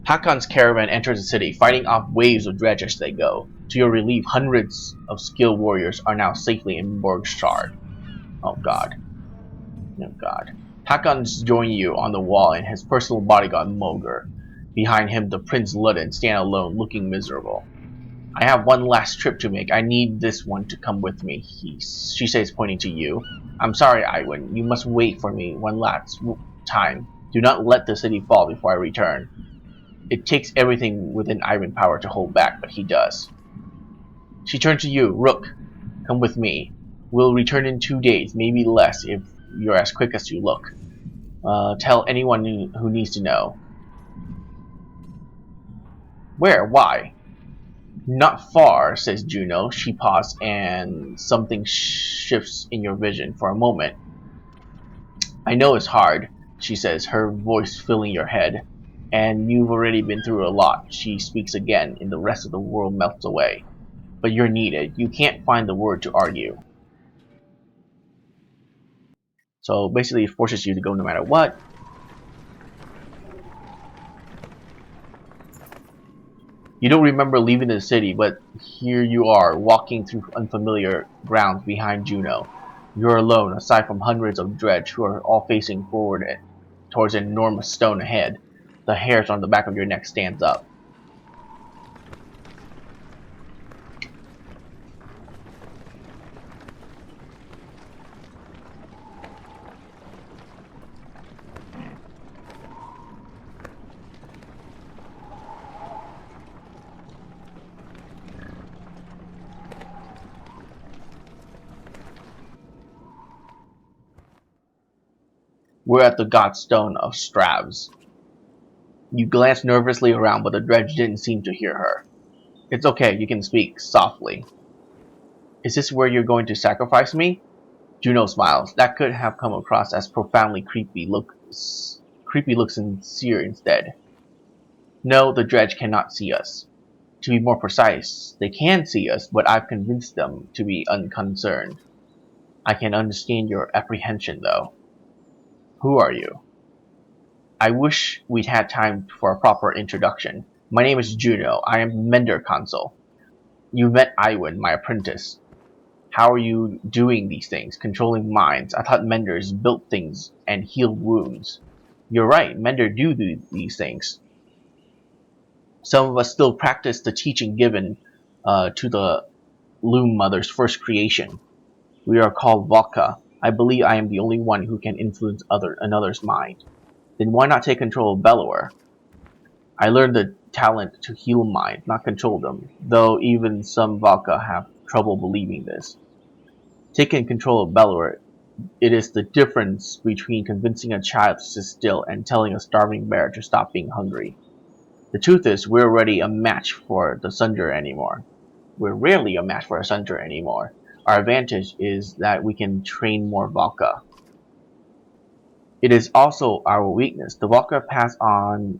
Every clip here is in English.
Hakon's caravan enters the city, fighting off waves of dredge as they go. To your relief, hundreds of skilled warriors are now safely in Borgshard. Oh god. Oh god. Hakon's joining you on the wall and his personal bodyguard Moger. Behind him, the Prince Ludden stand alone, looking miserable. I have one last trip to make. I need this one to come with me, she says, pointing to you. I'm sorry, Iwin. You must wait for me one last time. Do not let the city fall before I return. It takes everything within Iwan's power to hold back, but he does. She turns to you. Rook, come with me. We'll return in 2 days, maybe less if you're as quick as you look. Tell anyone who needs to know. Where? Why? Not far, says Juno. She paused, and something shifts in your vision for a moment. I know it's hard, she says, her voice filling your head. And you've already been through a lot, she speaks again, and the rest of the world melts away. But you're needed. You can't find the word to argue. So basically it forces you to go no matter what. You don't remember leaving the city, but here you are, walking through unfamiliar grounds behind Juno. You're alone, aside from hundreds of dredge who are all facing forward towards an enormous stone ahead. The hairs on the back of your neck stands up. We're at the Godstone of Stravs. You glance nervously around, but the dredge didn't seem to hear her. It's okay, you can speak softly. Is this where you're going to sacrifice me? Juno smiles. That could have come across as profoundly creepy looks sincere instead. No, the dredge cannot see us. To be more precise, they can see us, but I've convinced them to be unconcerned. I can understand your apprehension, though. Who are you? I wish we'd had time for a proper introduction. My name is Juno. I am Mender Consul. You met Iwan, my apprentice. How are you doing these things? Controlling minds. I thought Menders built things and healed wounds. You're right, Mender do these things. Some of us still practice the teaching given to the Loom Mother's first creation. We are called Vodka. I believe I am the only one who can influence another's mind. Then why not take control of Bellower? I learned the talent to heal minds, not control them, though even some Vodka have trouble believing this. Taking control of Bellower, it is the difference between convincing a child to sit still and telling a starving bear to stop being hungry. The truth is, we're already a match for the Sunder anymore. We're rarely a match for a Sunder anymore. Our advantage is that we can train more Valka. It is also our weakness. The Valka pass on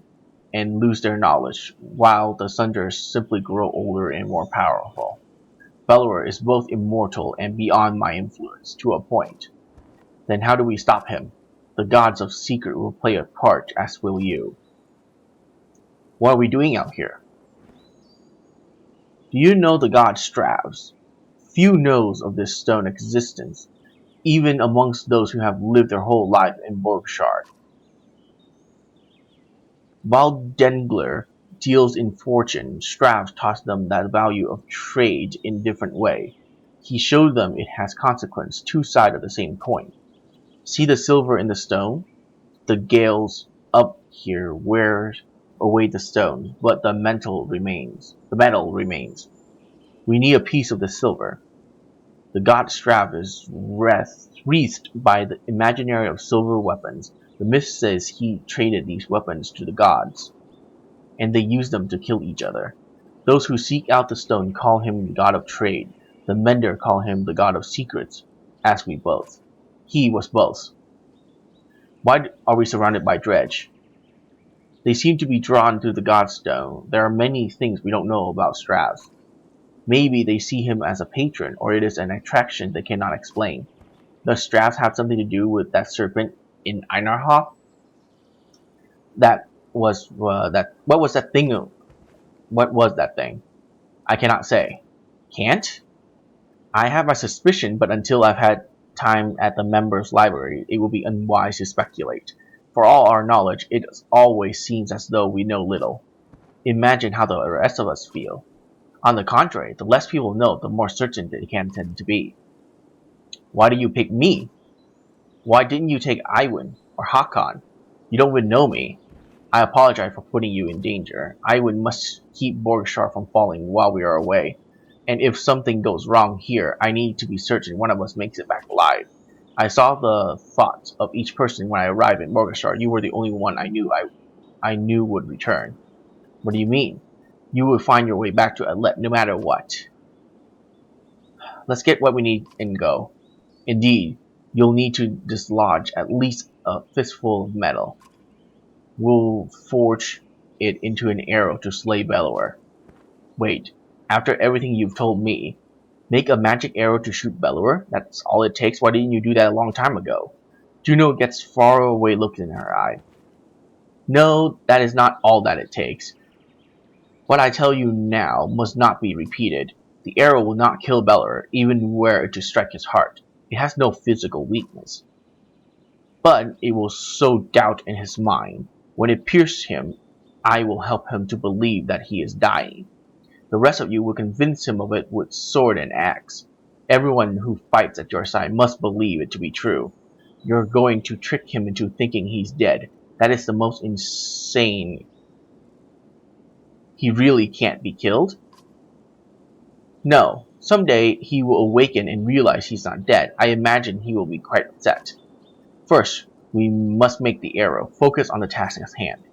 and lose their knowledge, while the Sunders simply grow older and more powerful. Bellower is both immortal and beyond my influence, to a point. Then how do we stop him? The gods of secret will play a part, as will you. What are we doing out here? Do you know the god Stravs? Few knows of this stone existence, even amongst those who have lived their whole life in Borgshard. While Dengler deals in fortune, Stravs taught them that value of trade in different way. He showed them it has consequence, two sides of the same coin. See the silver in the stone? The gales up here wear away the stone, but the metal remains. We need a piece of the silver. The god Strav is wreathed by the imaginary of silver weapons. The myth says he traded these weapons to the gods, and they use them to kill each other. Those who seek out the stone call him the god of trade. The mender call him the god of secrets, as we both. He was both. Why are we surrounded by dredge? They seem to be drawn to the godstone. There are many things we don't know about Strav. Maybe they see him as a patron, or it is an attraction they cannot explain. Does Strav have something to do with that serpent in Einarhof? That was that. What was that thing? What was that thing? I cannot say. Can't? I have my suspicion, but until I've had time at the members' library, it will be unwise to speculate. For all our knowledge, it always seems as though we know little. Imagine how the rest of us feel. On the contrary, the less people know, the more certain they can tend to be. Why do you pick me? Why didn't you take Iwan or Hakan? You don't even know me. I apologize for putting you in danger. Iwan must keep Borgshar from falling while we are away. And if something goes wrong here, I need to be certain one of us makes it back alive. I saw the thoughts of each person when I arrived in Borgshar. You were the only one I knew would return. What do you mean? You will find your way back to Alet no matter what. Let's get what we need and go. Indeed, you'll need to dislodge at least a fistful of metal. We'll forge it into an arrow to slay Bellower. Wait, after everything you've told me, make a magic arrow to shoot Bellower? That's all it takes? Why didn't you do that a long time ago? Juno gets far away look in her eye. No, that is not all that it takes. What I tell you now must not be repeated. The arrow will not kill Bellower, even were it to strike his heart. It has no physical weakness. But it will sow doubt in his mind. When it pierces him, I will help him to believe that he is dying. The rest of you will convince him of it with sword and axe. Everyone who fights at your side must believe it to be true. You're going to trick him into thinking he's dead. That is the most insane. He really can't be killed? No. Someday he will awaken and realize he's not dead. I imagine he will be quite upset. First, we must make the arrow. Focus on the task at hand.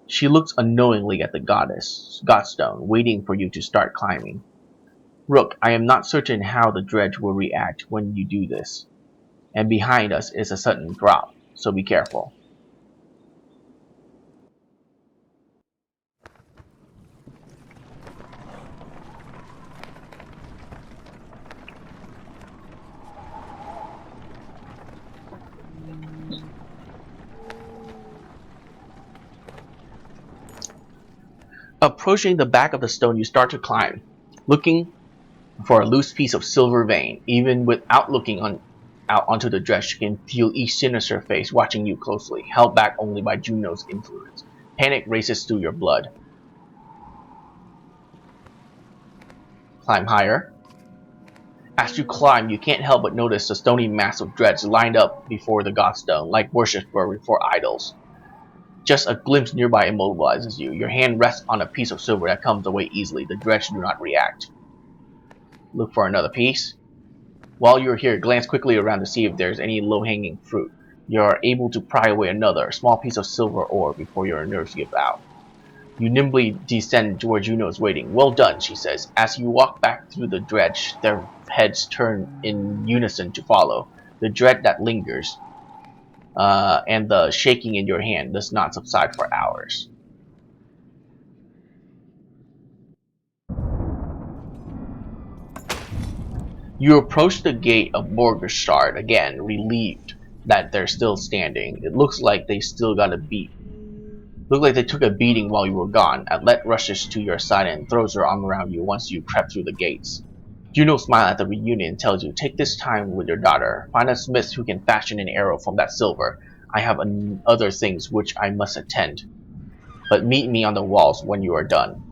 She looks unknowingly at the Godstone, waiting for you to start climbing. Rook, I am not certain how the dredge will react when you do this. And behind us is a sudden drop, so be careful. Approaching the back of the stone, you start to climb, looking for a loose piece of silver vein. Even without looking out onto the dredge, you can feel each sinister face watching you closely, held back only by Juno's influence. Panic races through your blood. Climb higher. As you climb, you can't help but notice the stony mass of dredge lined up before the Godstone, like worshippers before idols. Just a glimpse nearby immobilizes you. Your hand rests on a piece of silver that comes away easily. The dredge do not react. Look for another piece. While you're here, glance quickly around to see if there's any low-hanging fruit. You're able to pry away another small piece of silver ore before your nerves give out. You nimbly descend to where Juno is waiting. Well done, she says. As you walk back through the dredge, their heads turn in unison to follow. The dread that lingers, and the shaking in your hand does not subside for hours. You approach the gate of Borgestad again, relieved that they're still standing. It looks like they still got a beat. Look like they took a beating while you were gone. Atlet rushes to your side and throws her arm around you once you crept through the gates. Juno smiles at the reunion and tells you, take this time with your daughter. Find a smith who can fashion an arrow from that silver. I have other things which I must attend. But meet me on the walls when you are done.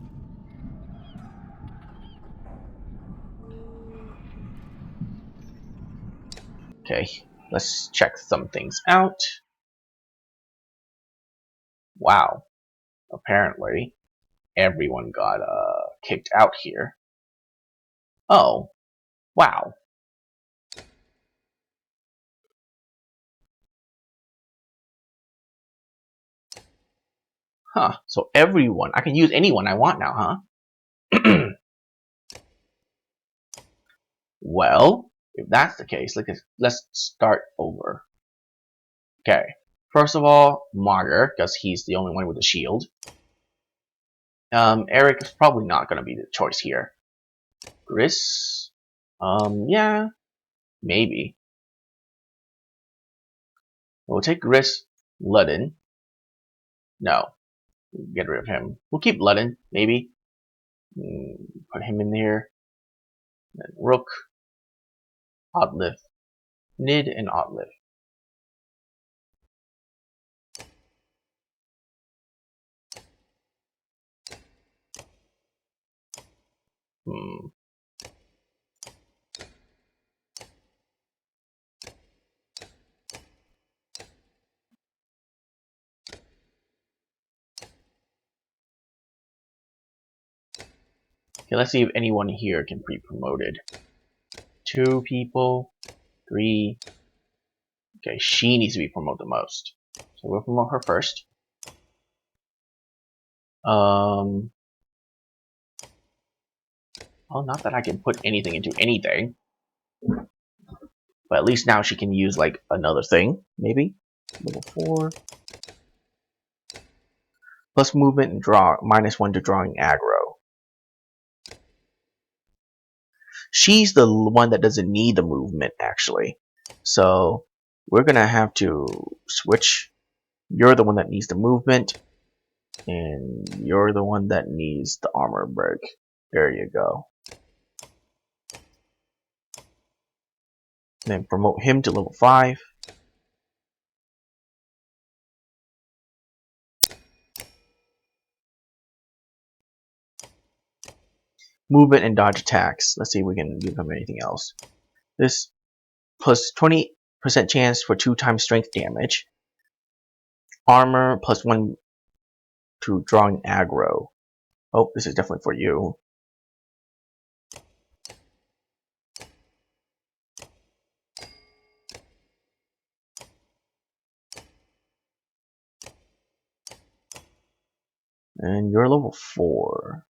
Okay, let's check some things out. Wow, apparently everyone got kicked out here. Oh, wow. Huh, so everyone, I can use anyone I want now, huh? Well, if that's the case, let's start over. Okay, first of all, Martyr, because he's the only one with a shield. Eric is probably not going to be the choice here. Gris? Yeah, maybe. We'll take Gris, Ludden. No. Get rid of him. We'll keep Ludden, maybe. Put him in there. Then Rook, Oddlift, Nid, and Oddlift. Hmm. Okay, let's see if anyone here can be promoted. 2 people, 3. Okay, she needs to be promoted the most. So we'll promote her first. Well, not that I can put anything into anything. But at least now she can use, like, another thing, maybe? Level 4. Plus movement and draw, -1 to drawing aggro. She's the one that doesn't need the movement, actually. So, we're gonna have to switch. You're the one that needs the movement. And you're the one that needs the armor break. There you go. Then promote him to level 5. Movement and dodge attacks. Let's see if we can give him anything else. This plus 20% chance for 2 times strength damage. Armor plus 1 to drawing aggro. Oh, this is definitely for you. And you're level 4.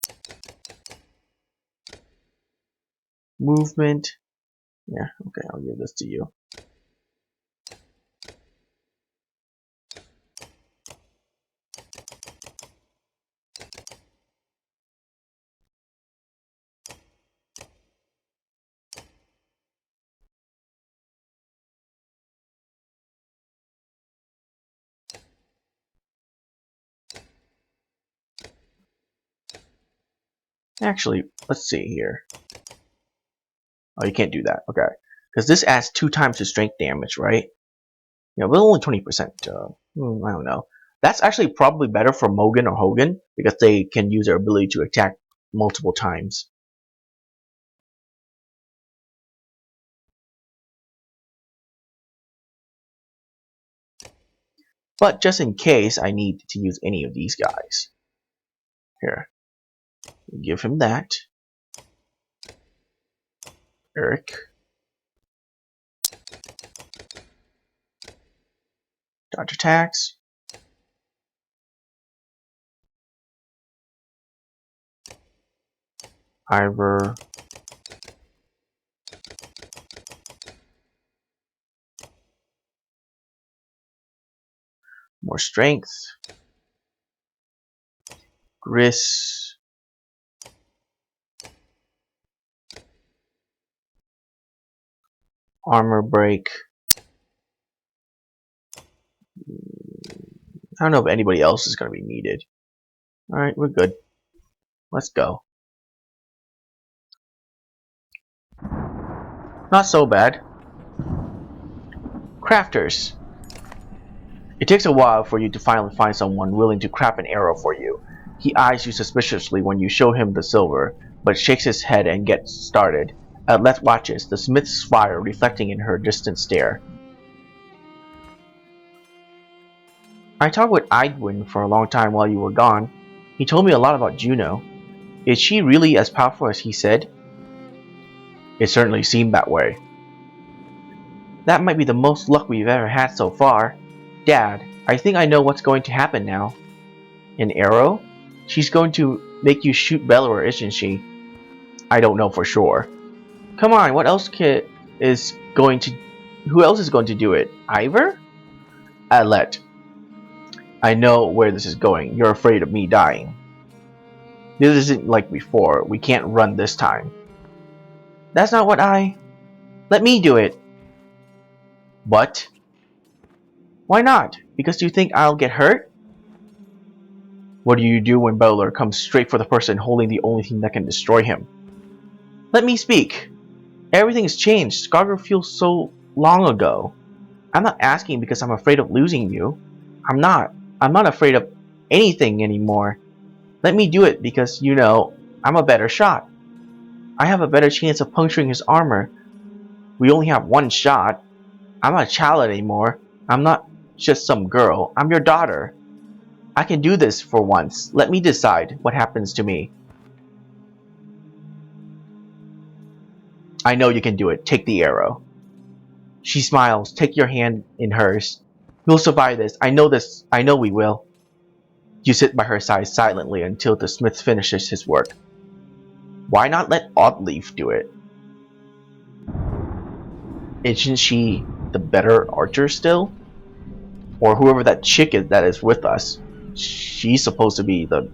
Movement. Yeah, okay, I'll give this to you. Actually, let's see here. Oh, you can't do that. Okay. Because this adds 2 times the strength damage, right? Yeah, but only 20%. I don't know. That's actually probably better for Mogan or Hogan because they can use their ability to attack multiple times. But just in case I need to use any of these guys. Here. Give him that. Eric. Dodge attacks. Ivor. More strength. Gris. Armor break. I don't know if anybody else is going to be needed. Alright, we're good. Let's go. Not so bad. Crafters. It takes a while for you to finally find someone willing to craft an arrow for you. He eyes you suspiciously when you show him the silver, but shakes his head and gets started. Leth watches, the smith's fire reflecting in her distant stare. I talked with Idwin for a long time while you were gone. He told me a lot about Juno. Is she really as powerful as he said? It certainly seemed that way. That might be the most luck we've ever had so far. Dad, I think I know what's going to happen now. An arrow? She's going to make you shoot Bellower, isn't she? I don't know for sure. Come on, what else is going to... Who else is going to do it? Ivor? Alet. I know where this is going. You're afraid of me dying. This isn't like before. We can't run this time. That's not what I... Let me do it. What? Why not? Because you think I'll get hurt? What do you do when Bowler comes straight for the person holding the only thing that can destroy him? Let me speak. Everything's changed. Skaga feels so long ago. I'm not asking because I'm afraid of losing you. I'm not. I'm not afraid of anything anymore. Let me do it because, you know, I'm a better shot. I have a better chance of puncturing his armor. We only have one shot. I'm not a child anymore. I'm not just some girl. I'm your daughter. I can do this for once. Let me decide what happens to me. I know you can do it. Take the arrow. She smiles. Take your hand in hers. We'll survive this. I know this. I know we will. You sit by her side silently until the smith finishes his work. Why not let Oddleaf do it? Isn't she the better archer still? Or whoever that chick is that is with us. She's supposed to be the...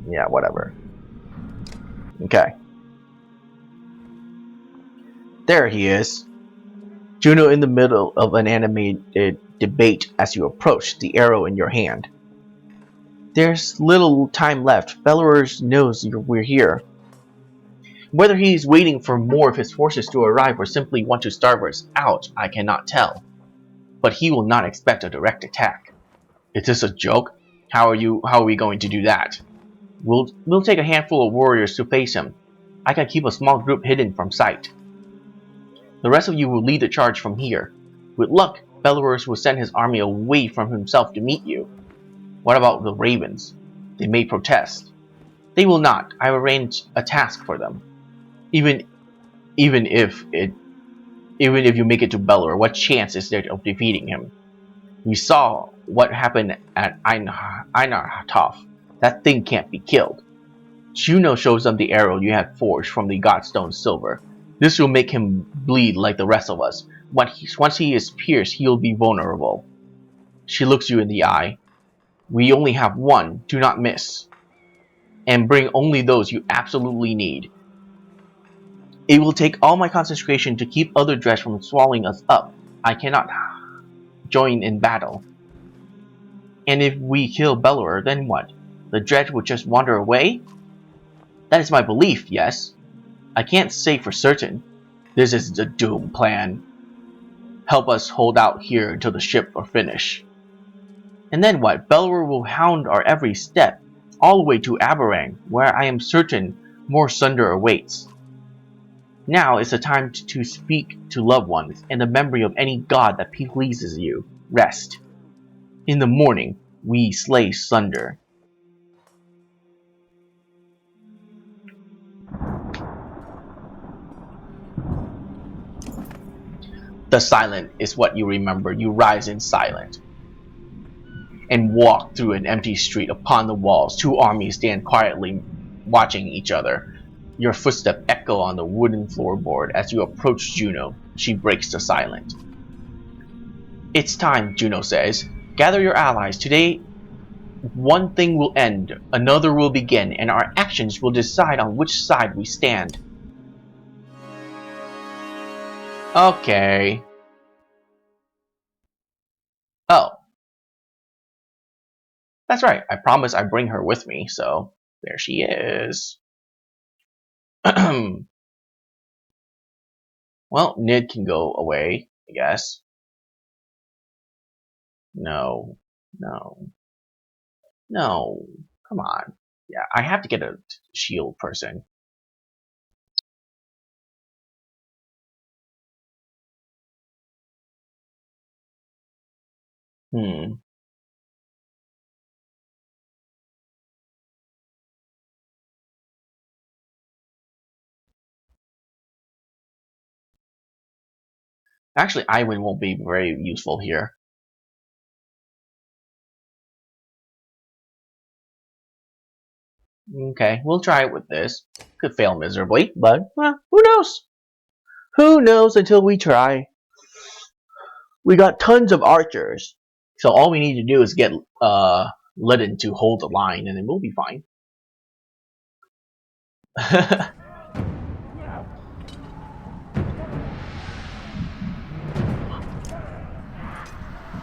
yeah, whatever. Okay. There he is. Juno in the middle of an animated debate as you approach, the arrow in your hand. There's little time left. Bellerers knows we're here. Whether he's waiting for more of his forces to arrive or simply want to starve us out, I cannot tell. But he will not expect a direct attack. Is this a joke? How are we going to do that? We'll take a handful of warriors to face him. I can keep a small group hidden from sight. The rest of you will lead the charge from here. With luck, Bellerers will send his army away from himself to meet you. What about the ravens? They may protest. They will not. I've arranged a task for them. Even if you make it to Belor, what chance is there of defeating him? We saw what happened at Einartoff. That thing can't be killed. Juno shows them the arrow you had forged from the Godstone silver. This will make him bleed like the rest of us. Once he is pierced, he'll be vulnerable. She looks you in the eye. We only have one. Do not miss. And bring only those you absolutely need. It will take all my concentration to keep other dredge from swallowing us up. I cannot join in battle. And if we kill Bellower, then what? The dredge will just wander away? That is my belief, yes. I can't say for certain. This is the doom plan. Help us hold out here until the ship are finished. And then what? Bellower will hound our every step, all the way to Aberrang, where I am certain more sunder awaits. Now is the time to speak to loved ones, and the memory of any god that pleases you. Rest. In the morning, we slay Sunder. The silent is what you remember. You rise in silence and walk through an empty street. Upon the walls, two armies stand quietly watching each other. Your footsteps echo on the wooden floorboard as you approach Juno. She breaks the silence. It's time, Juno says. Gather your allies. Today, one thing will end, another will begin, and our actions will decide on which side we stand. Okay. Oh. That's right. I promised I'd bring her with me, so there she is. Well, Nid can go away, I guess. No. No. No. Come on. Yeah, I have to get a shield person. Actually, Iwan won't be very useful here. Okay, we'll try it with this. Could fail miserably, but well, who knows? Who knows until we try. We got tons of archers, so all we need to do is get Lidden to hold the line, and then we'll be fine.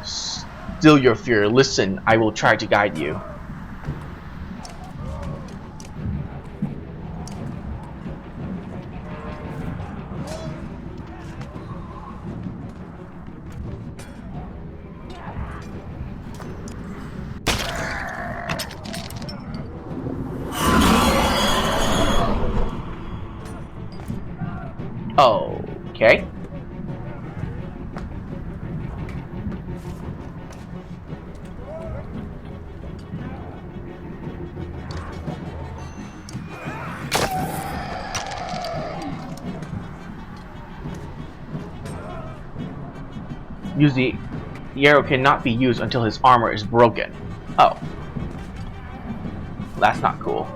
Still your fear. Listen, I will try to guide you. Okay. Use the arrow cannot be used until his armor is broken. Oh. That's not cool.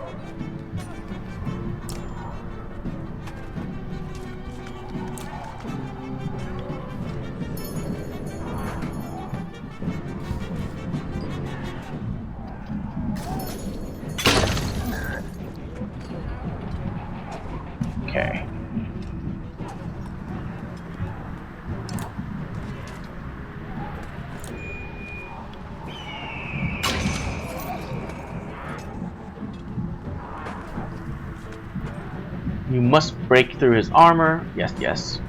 Okay. You must break through his armor. Yes, yes.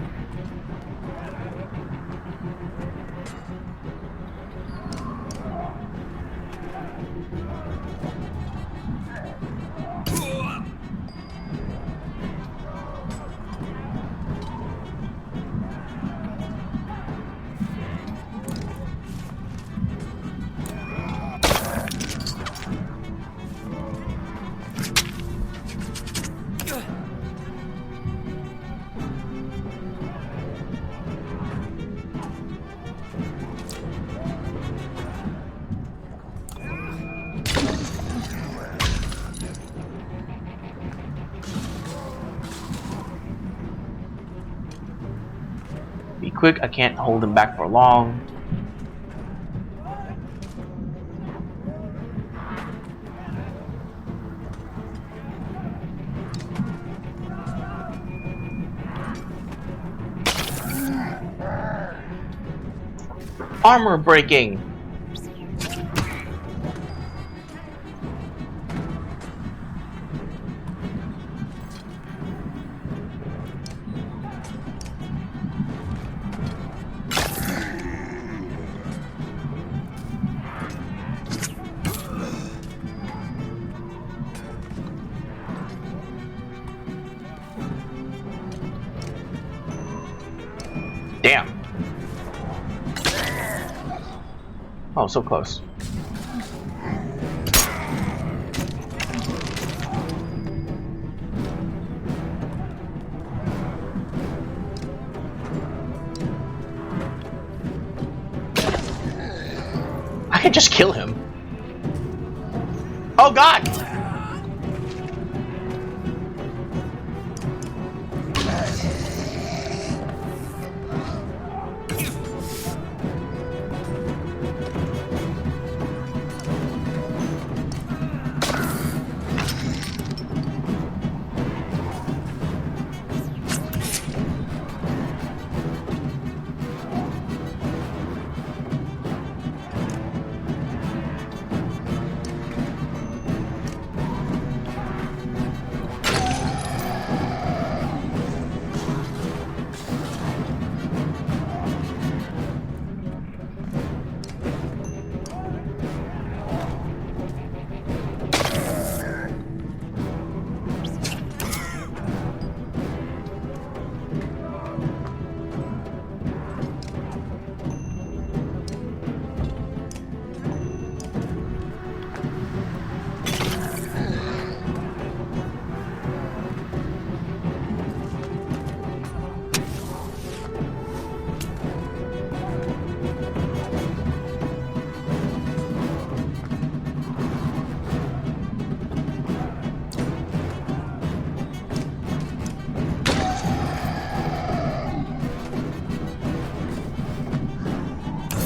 Be quick, I can't hold him back for long. Armor breaking! Damn. Oh, so close. I can just kill him. Oh god!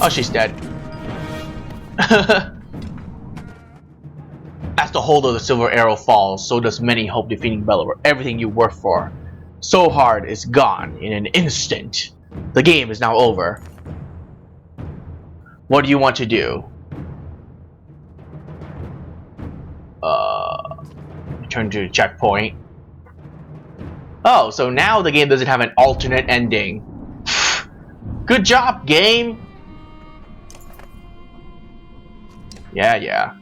Oh, she's dead. As the hold of the silver arrow falls, so does many hope defeating Bellower. Everything you worked for so hard is gone in an instant. The game is now over. What do you want to do? Return to the checkpoint. Oh, so now the game doesn't have an alternate ending. Good job, game! Yeah.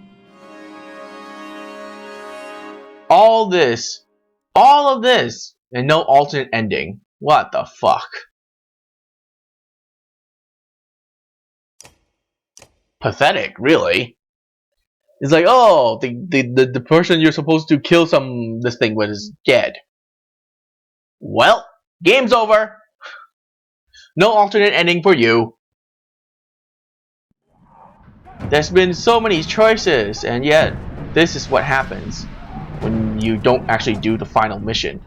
All of this, and no alternate ending. What the fuck? Pathetic, really. It's like, oh, the person you're supposed to kill this thing with is dead. Well, game's over. No alternate ending for you. There's been so many choices, and yet this is what happens when you don't actually do the final mission.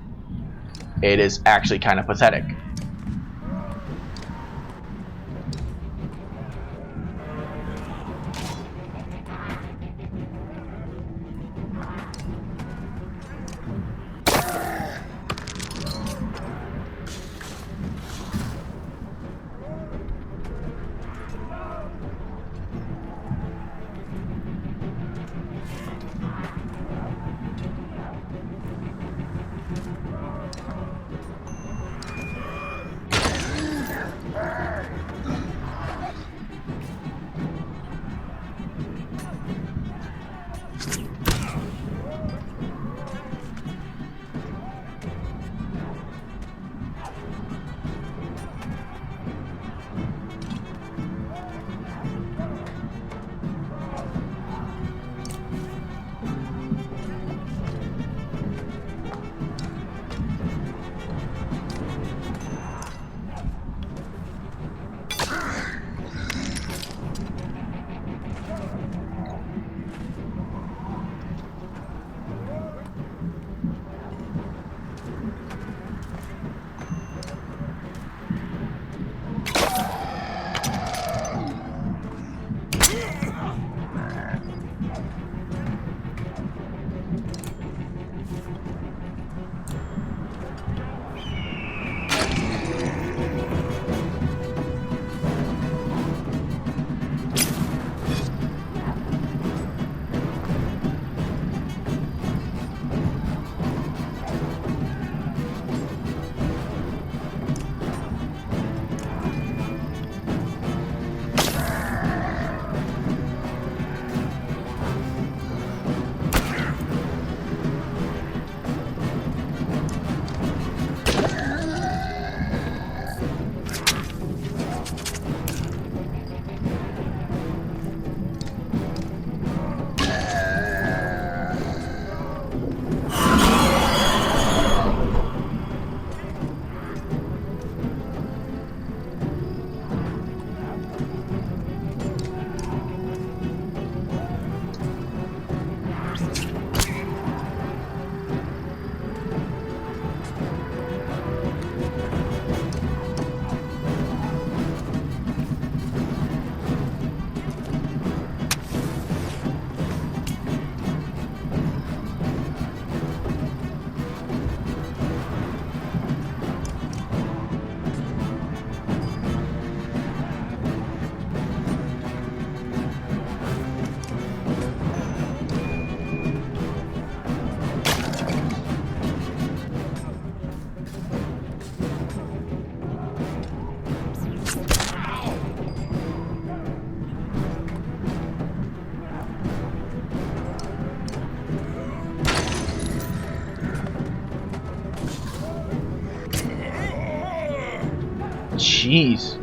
It is actually kind of pathetic. Jeez.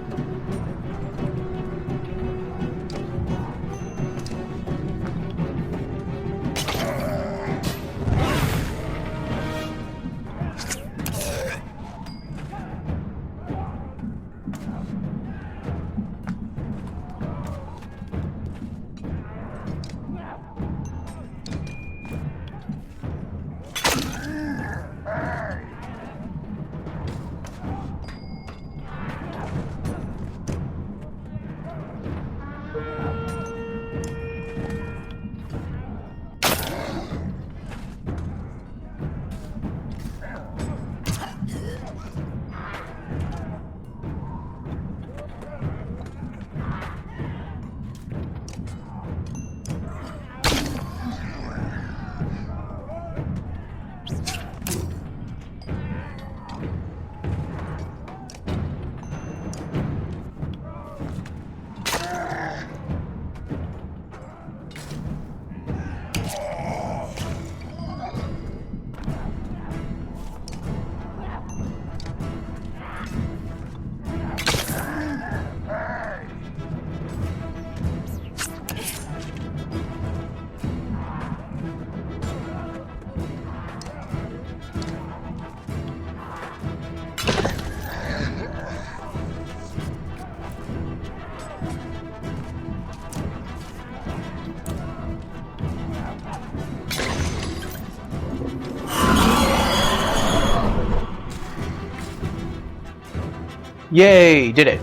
Yay, did it.